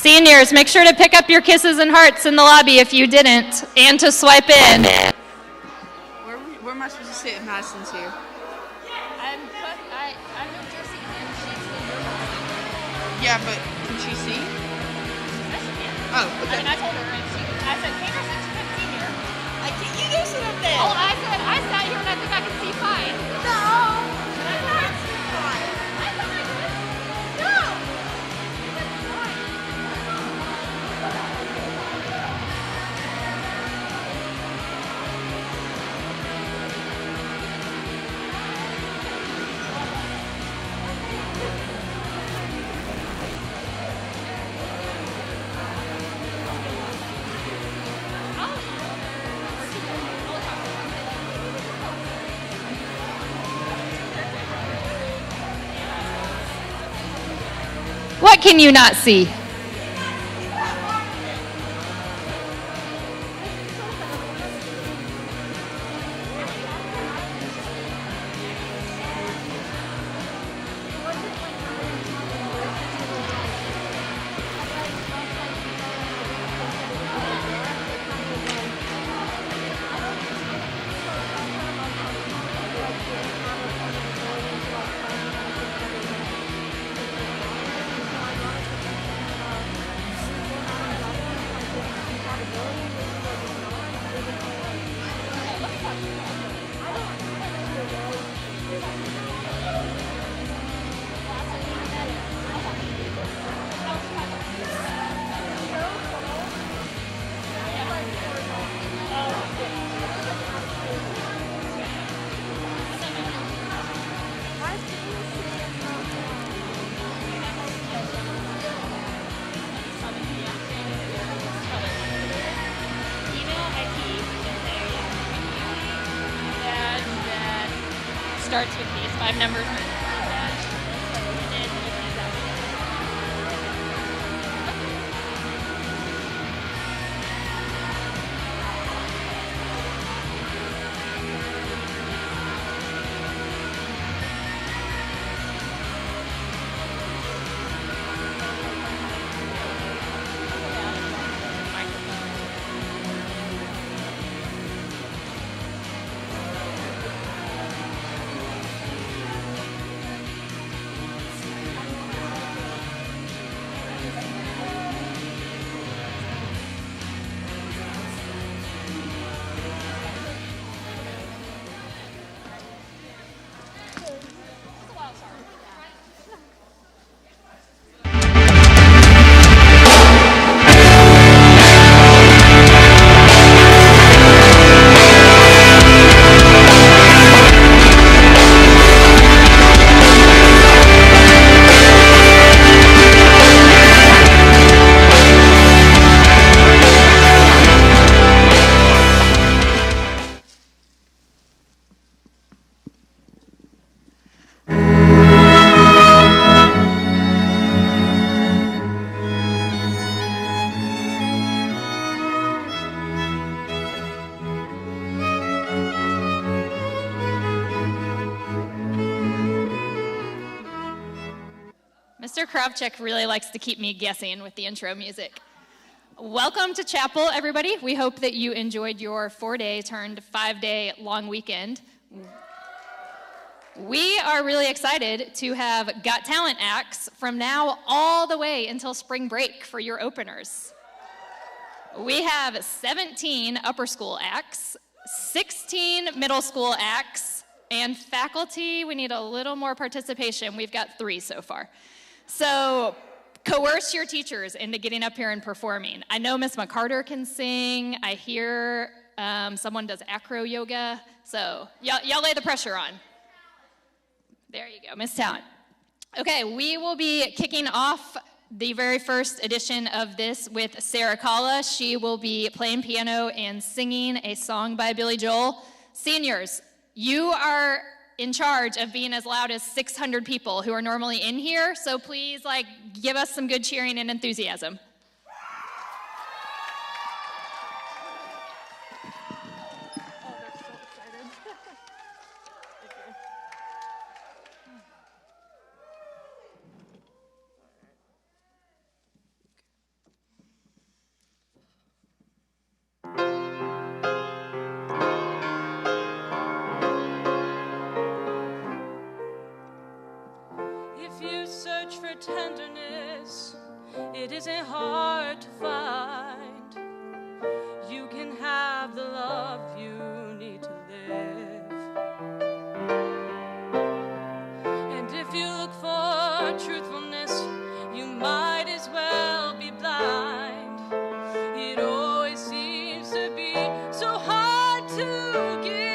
Seniors, make sure to pick up your kisses and hearts in the lobby if you didn't, and to swipe in. Where am I supposed to sit if Madison's here? I moved your seat and she's in your room. Yeah, but can she see? Yes, she can. Oh, okay. I mean, I told her, and I said, Kater said she couldn't see here. You go sit up there. Oh, I said, I sat here and I think I can see fine. No. I can't see fine. I thought I could. No. That's fine. What can you not see? Starts with these 5 numbers. Mr. Kravchuk really likes to keep me guessing with the intro music. Welcome to chapel, everybody. We hope that you enjoyed your 4-day turned 5-day long weekend. We are really excited to have Got Talent acts from now all the way until spring break for your openers. We have 17 upper school acts, 16 middle school acts, and faculty, we need a little more participation. We've got 3 so far. So coerce your teachers into getting up here and performing. I know Miss McCarter can sing. I hear someone does acro yoga. So y'all lay the pressure on. There you go, Miss Talent. Okay, we will be kicking off the very first edition of this with Sarah Kalla. She will be playing piano and singing a song by Billy Joel. Seniors, you are in charge of being as loud as 600 people who are normally in here, so please, give us some good cheering and enthusiasm. tenderness, it isn't hard to find. You can have the love you need to live. And if you look for truthfulness, you might as well be blind. It always seems to be so hard to give.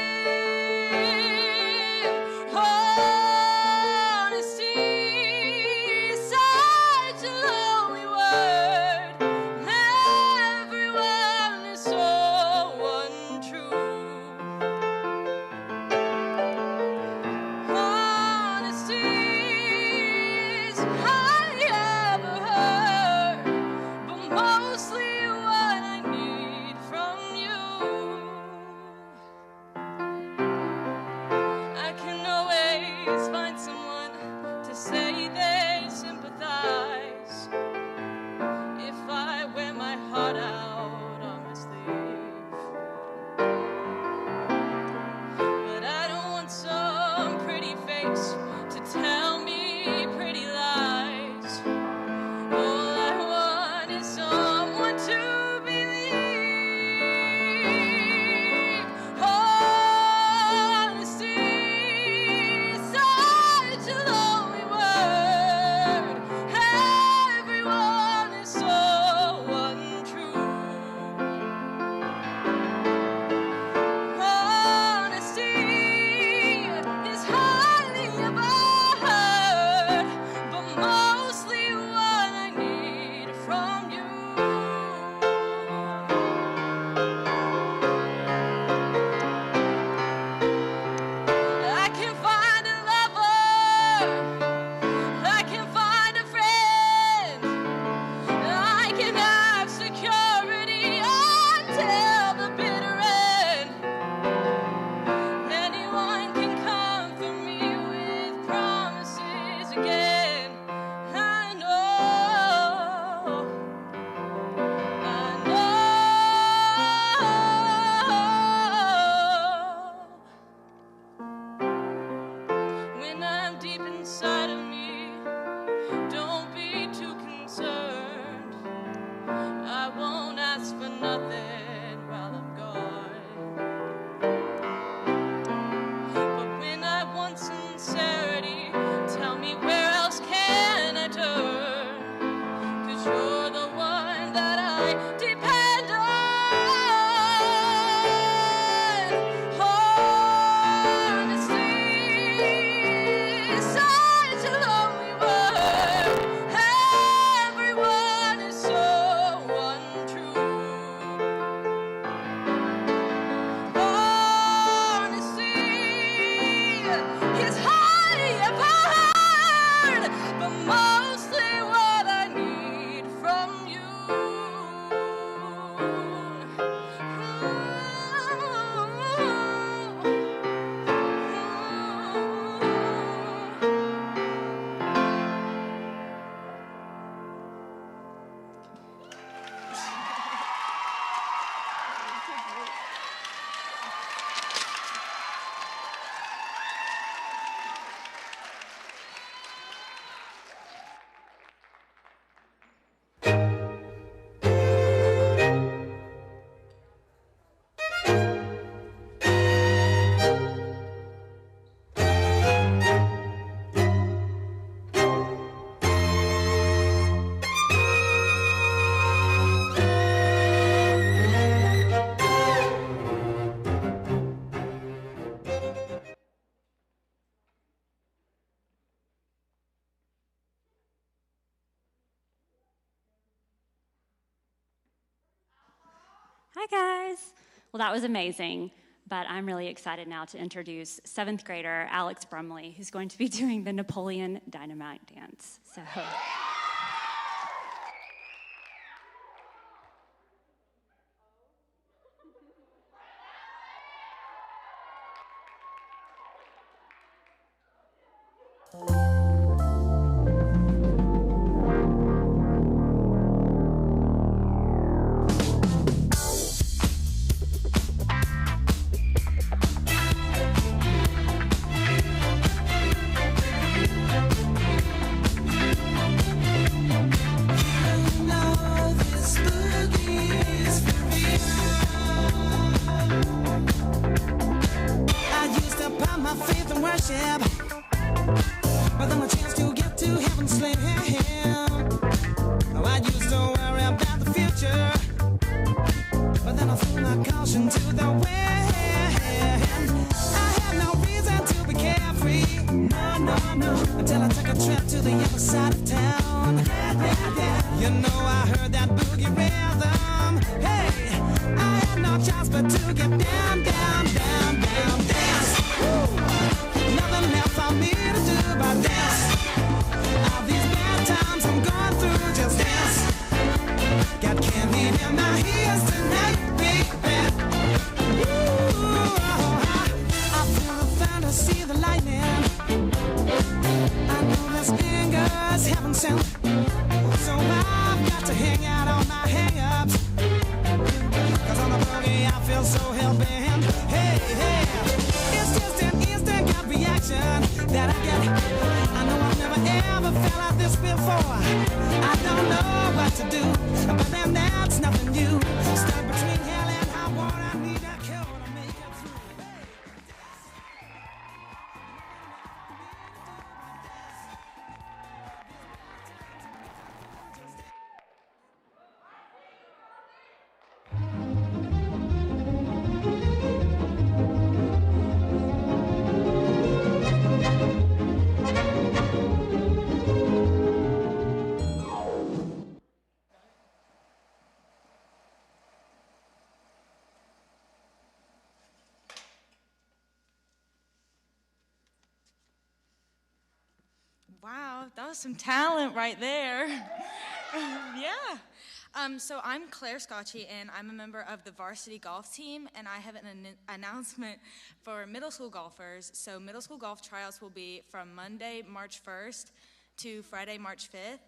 Hi, guys. Well, that was amazing, but I'm really excited now to introduce 7th grader Alex Brumley, who's going to be doing the Napoleon Dynamite dance. So. worship, but then a chance to get to heaven slave. Oh, I used to worry about the future, but then I threw my caution to the wind. I had no reason to be carefree, no, until I took a trip to the other side of town. You know I heard that boogie rhythm. Hey, I had no choice but to get down, dance. Woo. Nothing left for me to do but dance. All these bad times I'm going through, just dance. Got candy in my ears tonight, baby. Ooh, I feel the thunder, see the lightning. I know this anger's heaven sent, so I've got to hang out on my hang-ups. 'Cause on the boogie I feel so hell-bent. Hey, it's just an instant gut reaction that I get. I know I've never ever felt like this before. I don't know what to do, but then that's nothing new. Stuck between hell and high water, I need a cure to make it through. Wow, that was some talent right there. Yeah. So I'm Claire Scotchy, and I'm a member of the varsity golf team, and I have an announcement for middle school golfers. So middle school golf tryouts will be from Monday, March 1st to Friday, March 5th.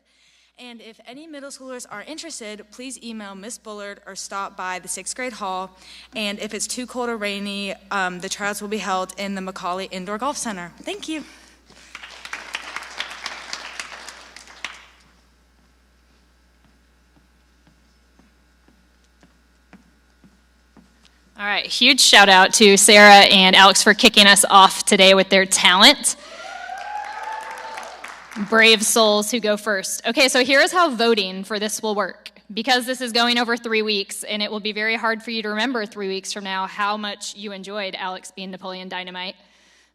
And if any middle schoolers are interested, please email Miss Bullard or stop by the 6th grade hall. And if it's too cold or rainy, the tryouts will be held in the Macaulay Indoor Golf Center. Thank you. All right, huge shout out to Sarah and Alex for kicking us off today with their talent. Brave souls who go first. Okay, so here's how voting for this will work. Because this is going over 3 weeks, and it will be very hard for you to remember 3 weeks from now how much you enjoyed Alex being Napoleon Dynamite,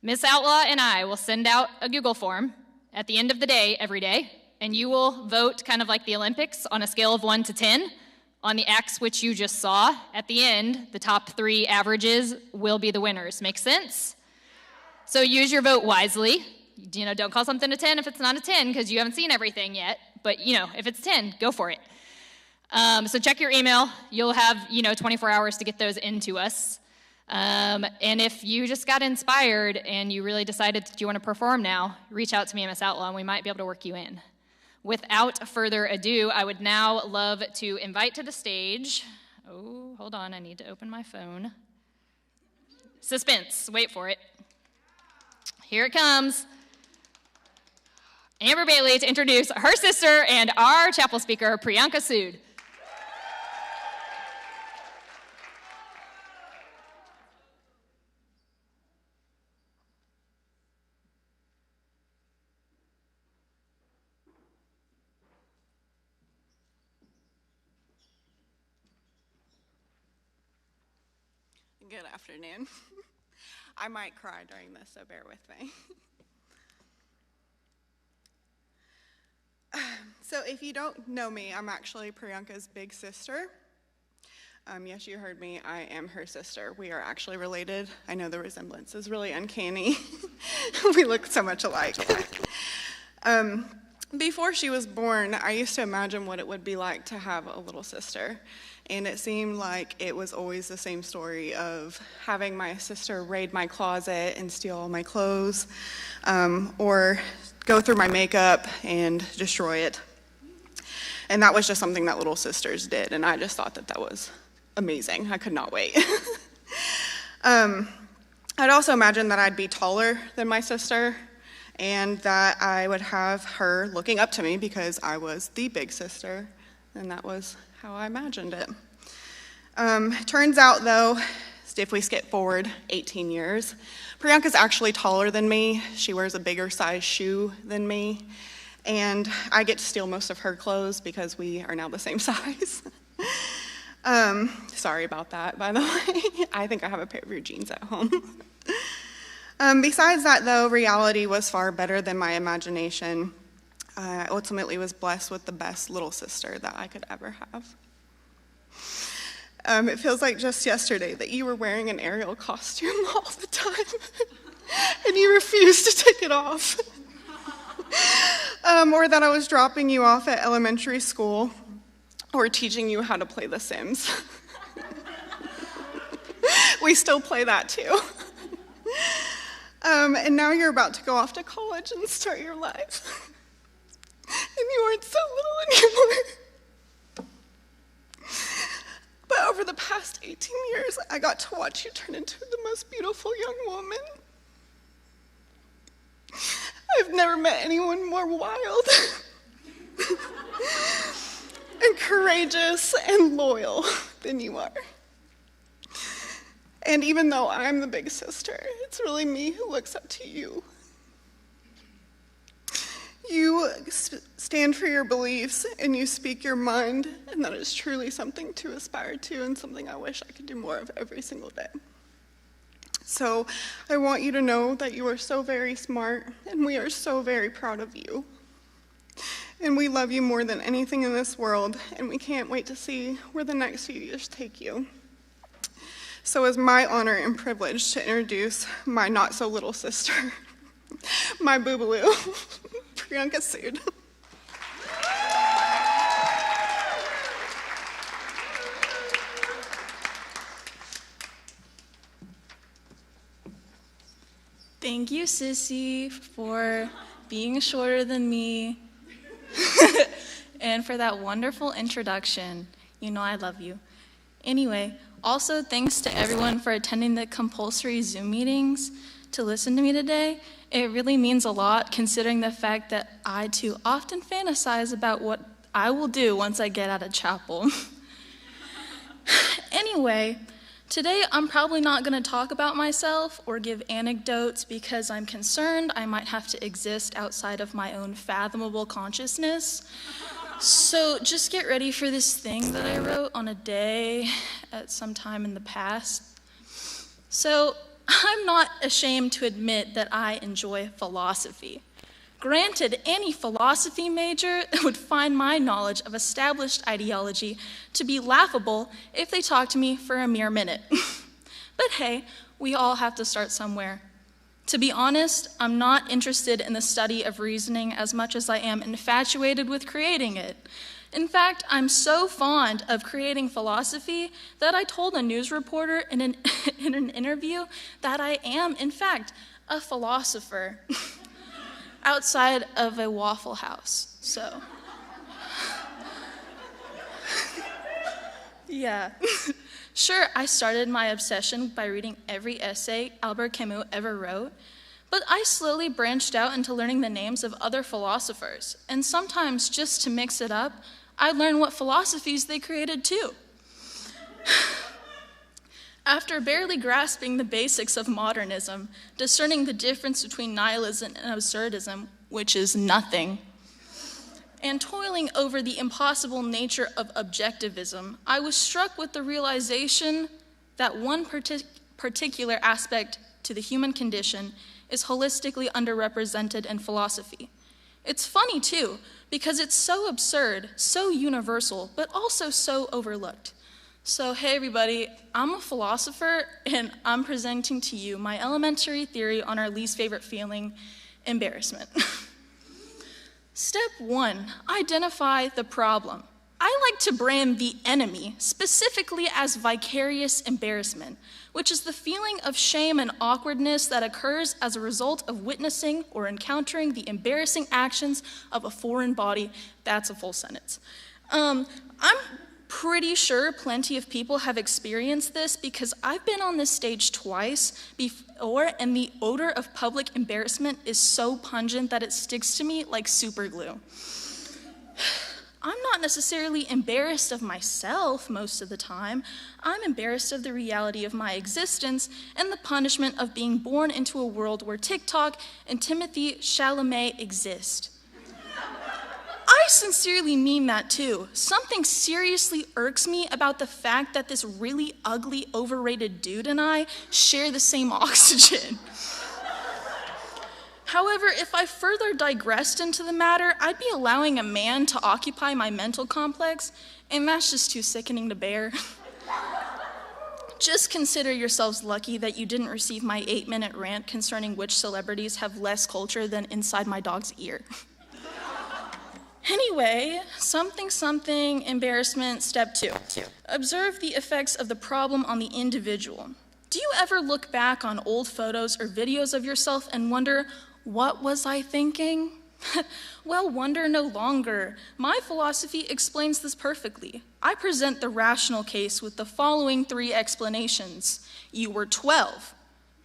Miss Outlaw and I will send out a Google form at the end of the day every day, and you will vote kind of like the Olympics on a scale of 1 to 10. On the acts which you just saw, at the end, the top 3 averages will be the winners. Make sense? So use your vote wisely. Don't call something a 10 if it's not a 10 because you haven't seen everything yet. But, if it's 10, go for it. So check your email. You'll have, 24 hours to get those into us. And if you just got inspired and you really decided that you want to perform now, reach out to me and Miss Outlaw, and we might be able to work you in. Without further ado, I would now love to invite to the stage. Oh, hold on, I need to open my phone. Suspense, wait for it. Here it comes. Amber Bailey to introduce her sister and our chapel speaker, Priyanka Sood. Good afternoon. I might cry during this, so bear with me. So if you don't know me, I'm actually Priyanka's big sister. Yes, you heard me. I am her sister. We are actually related. I know the resemblance is really uncanny. We look so much alike. Before she was born, I used to imagine what it would be like to have a little sister. And it seemed like it was always the same story of having my sister raid my closet and steal all my clothes, or go through my makeup and destroy it. And that was just something that little sisters did, and I just thought that was amazing. I could not wait. I'd also imagine that I'd be taller than my sister, and that I would have her looking up to me because I was the big sister, and that was how I imagined it. Turns out, though, if we skip forward 18 years, Priyanka's actually taller than me. She wears a bigger size shoe than me. And I get to steal most of her clothes because we are now the same size. Sorry about that, by the way. I think I have a pair of your jeans at home. Besides that, though, reality was far better than my imagination. I ultimately was blessed with the best little sister that I could ever have. It feels like just yesterday that you were wearing an Ariel costume all the time, and you refused to take it off. Or that I was dropping you off at elementary school, or teaching you how to play The Sims. We still play that too. And now you're about to go off to college and start your life. And you aren't so little anymore. But over the past 18 years, I got to watch you turn into the most beautiful young woman. I've never met anyone more wild and courageous and loyal than you are. And even though I'm the big sister, it's really me who looks up to you. You stand for your beliefs and you speak your mind, and that is truly something to aspire to and something I wish I could do more of every single day. So I want you to know that you are so very smart, and we are so very proud of you. And we love you more than anything in this world, and we can't wait to see where the next few years take you. So it's my honor and privilege to introduce my not-so-little sister, my boobaloo, Priyanka Sood. Thank you, Sissy, for being shorter than me and for that wonderful introduction. You know I love you. Anyway, also thanks to everyone for attending the compulsory Zoom meetings to listen to me today. It really means a lot considering the fact that I too often fantasize about what I will do once I get out of chapel. Anyway, today I'm probably not going to talk about myself or give anecdotes because I'm concerned I might have to exist outside of my own fathomable consciousness. So just get ready for this thing that I wrote on a day at some time in the past. So I'm not ashamed to admit that I enjoy philosophy. Granted, any philosophy major would find my knowledge of established ideology to be laughable if they talked to me for a mere minute. But hey, we all have to start somewhere. To be honest, I'm not interested in the study of reasoning as much as I am infatuated with creating it. In fact, I'm so fond of creating philosophy that I told a news reporter in an interview that I am, in fact, a philosopher outside of a Waffle House. So, yeah. Sure, I started my obsession by reading every essay Albert Camus ever wrote, but I slowly branched out into learning the names of other philosophers, and sometimes, just to mix it up, I learned what philosophies they created too. After barely grasping the basics of modernism, discerning the difference between nihilism and absurdism, which is nothing, and toiling over the impossible nature of objectivism, I was struck with the realization that one particular aspect to the human condition is holistically underrepresented in philosophy. It's funny, too, because it's so absurd, so universal, but also so overlooked. So, hey everybody, I'm a philosopher, and I'm presenting to you my elementary theory on our least favorite feeling, embarrassment. Step 1, identify the problem. I like to brand the enemy specifically as vicarious embarrassment, which is the feeling of shame and awkwardness that occurs as a result of witnessing or encountering the embarrassing actions of a foreign body. That's a full sentence. I'm pretty sure plenty of people have experienced this because I've been on this stage twice before, and the odor of public embarrassment is so pungent that it sticks to me like super glue. I'm not necessarily embarrassed of myself most of the time. I'm embarrassed of the reality of my existence and the punishment of being born into a world where TikTok and Timothée Chalamet exist. I sincerely mean that too. Something seriously irks me about the fact that this really ugly, overrated dude and I share the same oxygen. However, if I further digressed into the matter, I'd be allowing a man to occupy my mental complex, and that's just too sickening to bear. Just consider yourselves lucky that you didn't receive my 8-minute rant concerning which celebrities have less culture than inside my dog's ear. Anyway, something, embarrassment, step 2. Observe the effects of the problem on the individual. Do you ever look back on old photos or videos of yourself and wonder, what was I thinking? Well, wonder no longer. My philosophy explains this perfectly. I present the rational case with the following 3 explanations. You were 12.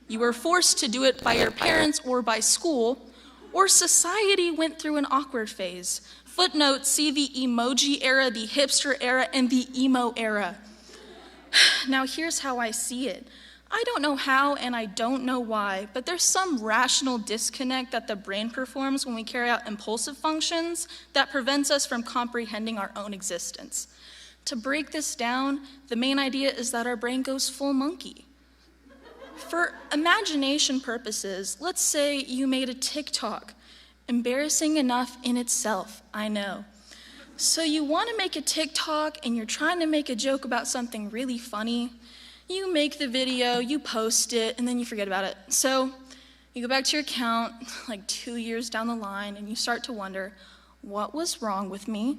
You were forced to do it by your parents or by school, or society went through an awkward phase. Footnote, see the emoji era, the hipster era, and the emo era. Now here's how I see it. I don't know how and I don't know why, but there's some rational disconnect that the brain performs when we carry out impulsive functions that prevents us from comprehending our own existence. To break this down, the main idea is that our brain goes full monkey. For imagination purposes, let's say you made a TikTok. Embarrassing enough in itself, I know. So you want to make a TikTok and you're trying to make a joke about something really funny. You make the video, you post it, and then you forget about it. So you go back to your account like 2 years down the line and you start to wonder, what was wrong with me?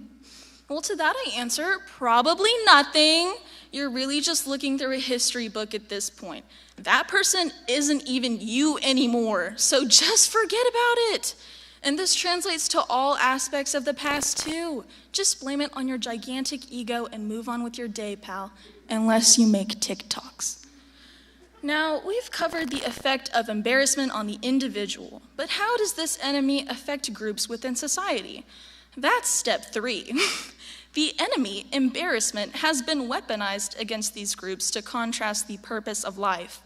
Well, to that I answer, probably nothing. You're really just looking through a history book at this point. That person isn't even you anymore, so just forget about it. And this translates to all aspects of the past too. Just blame it on your gigantic ego and move on with your day, pal, unless you make TikToks. Now, we've covered the effect of embarrassment on the individual, but how does this enemy affect groups within society? That's step 3. The enemy, embarrassment, has been weaponized against these groups to contrast the purpose of life.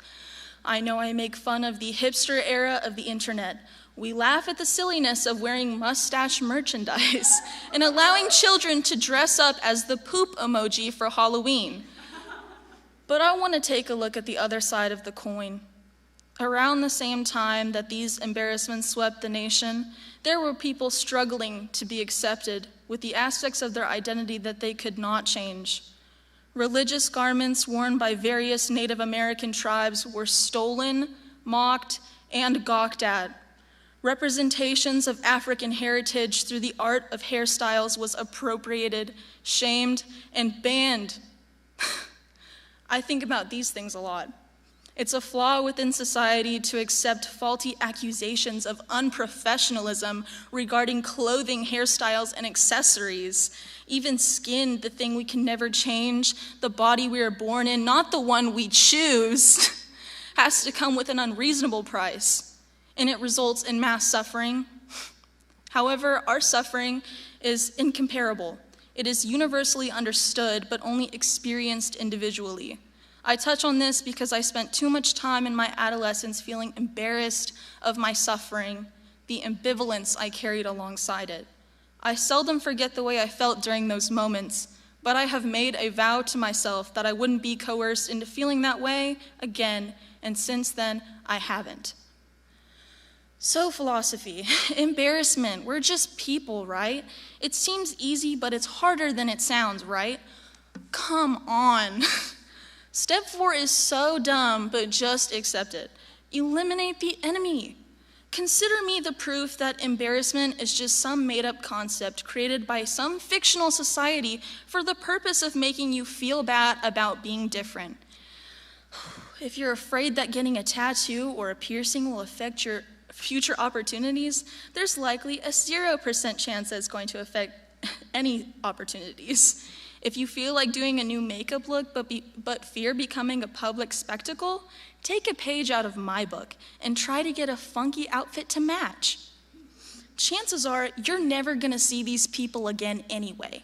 I know I make fun of the hipster era of the internet. We laugh at the silliness of wearing mustache merchandise and allowing children to dress up as the poop emoji for Halloween. But I want to take a look at the other side of the coin. Around the same time that these embarrassments swept the nation, there were people struggling to be accepted with the aspects of their identity that they could not change. Religious garments worn by various Native American tribes were stolen, mocked, and gawked at. Representations of African heritage through the art of hairstyles was appropriated, shamed, and banned. I think about these things a lot. It's a flaw within society to accept faulty accusations of unprofessionalism regarding clothing, hairstyles, and accessories. Even skin, the thing we can never change, the body we are born in, not the one we choose, has to come with an unreasonable price, and it results in mass suffering. However, our suffering is incomparable. It is universally understood, but only experienced individually. I touch on this because I spent too much time in my adolescence feeling embarrassed of my suffering, the ambivalence I carried alongside it. I seldom forget the way I felt during those moments, but I have made a vow to myself that I wouldn't be coerced into feeling that way again, and since then, I haven't. So philosophy, embarrassment, we're just people, right? It seems easy, but it's harder than it sounds, right? Come on. Step 4 is so dumb, but just accept it. Eliminate the enemy. Consider me the proof that embarrassment is just some made-up concept created by some fictional society for the purpose of making you feel bad about being different. If you're afraid that getting a tattoo or a piercing will affect your future opportunities, there's likely a 0% chance that it's going to affect any opportunities. If you feel like doing a new makeup look but fear becoming a public spectacle, take a page out of my book and try to get a funky outfit to match. chances are you're never gonna see these people again anyway.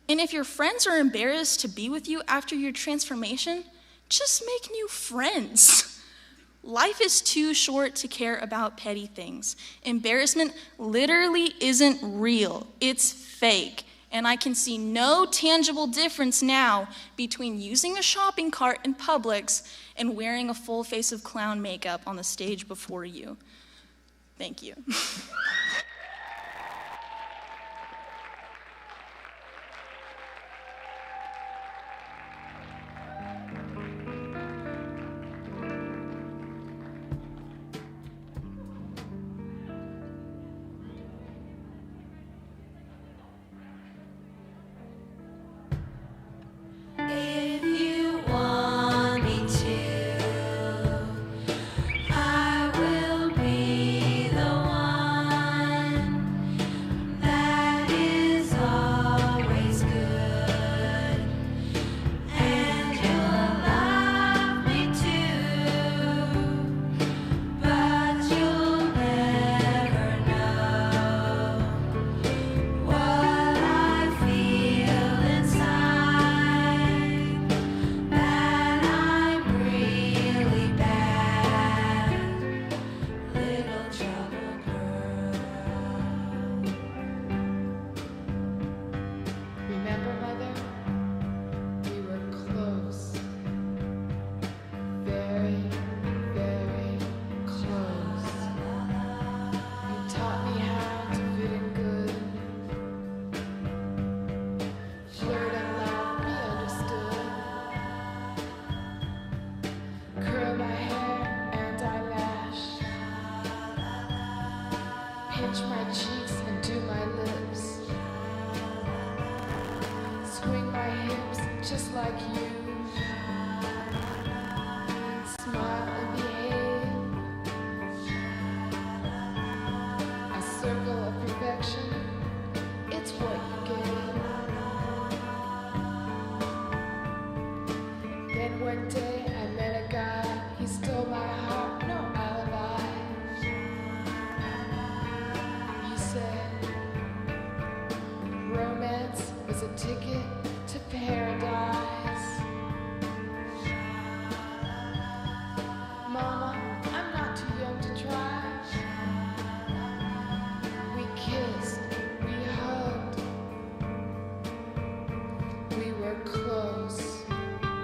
And if your friends are embarrassed to be with you after your transformation, just make new friends. Life is too short to care about petty things. Embarrassment literally isn't real, it's fake. And I can see no tangible difference now between using a shopping cart in Publix and wearing a full face of clown makeup on the stage before you. Thank you. If you want me to, I will be the one that is always good, and you'll love me too, but you'll never know what I feel inside, that I'm really bad, little trouble girl. Remember, Mother? We were close. Very, very close. You taught me how to fit in good. Flirt and laugh, be understood. Curl my hair and eyelash. Pinch my cheek